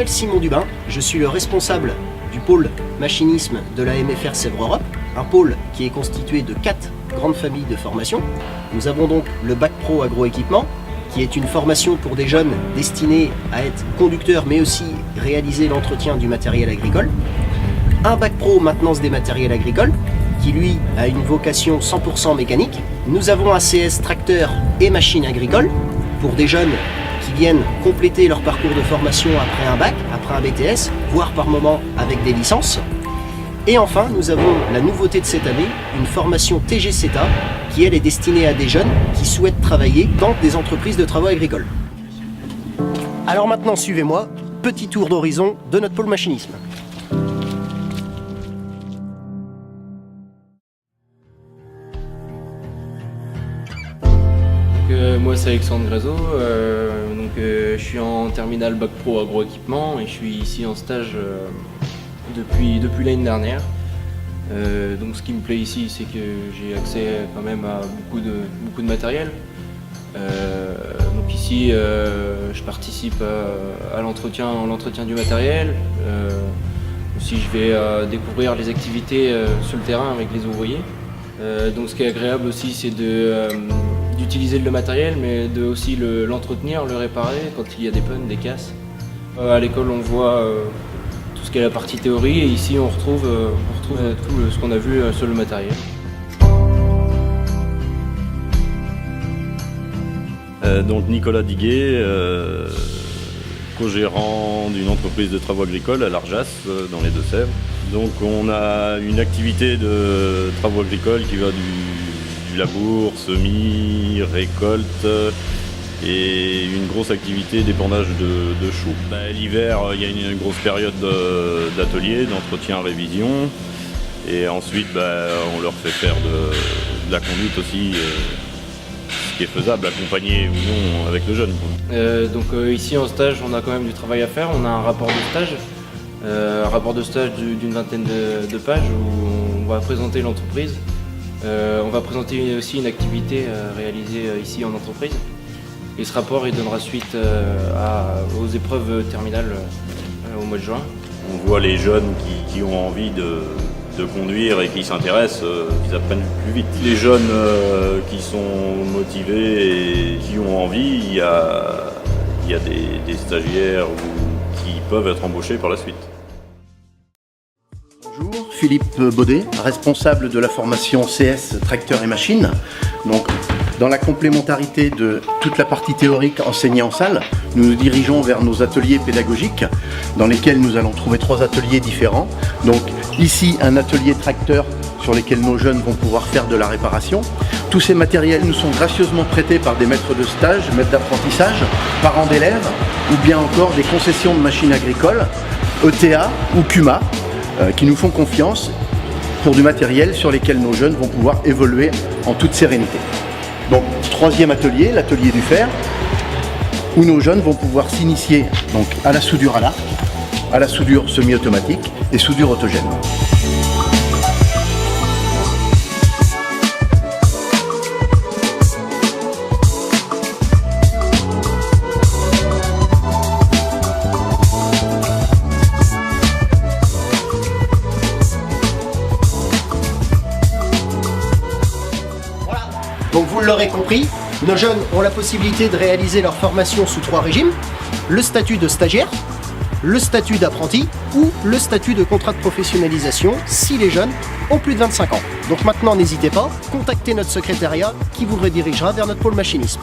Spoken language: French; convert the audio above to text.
m'appelle Simon Dubin, je suis le responsable du pôle machinisme de la MFR Sèvres Europe, un pôle qui est constitué de 4 grandes familles de formation. Nous avons donc le Bac Pro Agroéquipement, qui est une formation pour des jeunes destinés à être conducteurs mais aussi réaliser l'entretien du matériel agricole. Un Bac Pro Maintenance des matériels agricoles, qui lui a une vocation 100% mécanique. Nous avons un CS Tracteur et Machines agricoles, pour des jeunes qui viennent compléter leur parcours de formation après un bac, après un BTS, voire par moment avec des licences. Et enfin, nous avons la nouveauté de cette année, une formation TGCETA, qui elle est destinée à des jeunes qui souhaitent travailler dans des entreprises de travaux agricoles. Alors maintenant, suivez-moi, petit tour d'horizon de notre pôle machinisme. Moi c'est Alexandre Grazo, je suis en terminale Bac Pro Agroéquipement et je suis ici en stage depuis l'année dernière. Donc ce qui me plaît ici, c'est que j'ai accès quand même à beaucoup de matériel. Donc ici je participe à l'entretien du matériel. Aussi je vais découvrir les activités sur le terrain avec les ouvriers. Donc ce qui est agréable aussi, c'est d'utiliser le matériel, mais de aussi l'entretenir, le réparer quand il y a des pannes, des casses. À l'école, on voit tout ce qui est la partie théorie, et ici on retrouve tout ce qu'on a vu sur le matériel. Donc Nicolas Diguet, co-gérant d'une entreprise de travaux agricoles à l'Arjas, dans les Deux-Sèvres. Donc on a une activité de travaux agricoles qui va du labour, semis, récolte et une grosse activité d'épandage de choux. L'hiver, il y a une grosse période d'atelier, d'entretien, révision. Et ensuite, on leur fait faire de la conduite aussi, ce qui est faisable, accompagné ou non avec le jeune. Ici en stage, on a quand même du travail à faire. On a un rapport de stage d'une vingtaine de pages où on va présenter l'entreprise. On va présenter aussi une activité réalisée ici en entreprise. Et ce rapport il donnera suite aux épreuves terminales au mois de juin. On voit les jeunes qui ont envie de conduire et qui s'intéressent, qu'ils apprennent plus vite. Les jeunes qui sont motivés et qui ont envie, il y a des stagiaires qui peuvent être embauchés par la suite. Bonjour, Philippe Baudet, responsable de la formation CS Tracteur et Machines. Donc, dans la complémentarité de toute la partie théorique enseignée en salle, nous nous dirigeons vers nos ateliers pédagogiques dans lesquels nous allons trouver 3 ateliers différents. Donc ici, un atelier tracteur sur lesquels nos jeunes vont pouvoir faire de la réparation. Tous ces matériels nous sont gracieusement prêtés par des maîtres de stage, maîtres d'apprentissage, parents d'élèves ou bien encore des concessions de machines agricoles, ETA ou CUMA, qui nous font confiance pour du matériel sur lesquels nos jeunes vont pouvoir évoluer en toute sérénité. Donc, 3e atelier, l'atelier du fer, où nos jeunes vont pouvoir s'initier donc à la soudure à l'arc, à la soudure semi-automatique et soudure autogène. Donc vous l'aurez compris, nos jeunes ont la possibilité de réaliser leur formation sous 3 régimes, le statut de stagiaire, le statut d'apprenti ou le statut de contrat de professionnalisation si les jeunes ont plus de 25 ans. Donc maintenant n'hésitez pas, contactez notre secrétariat qui vous redirigera vers notre pôle machinisme.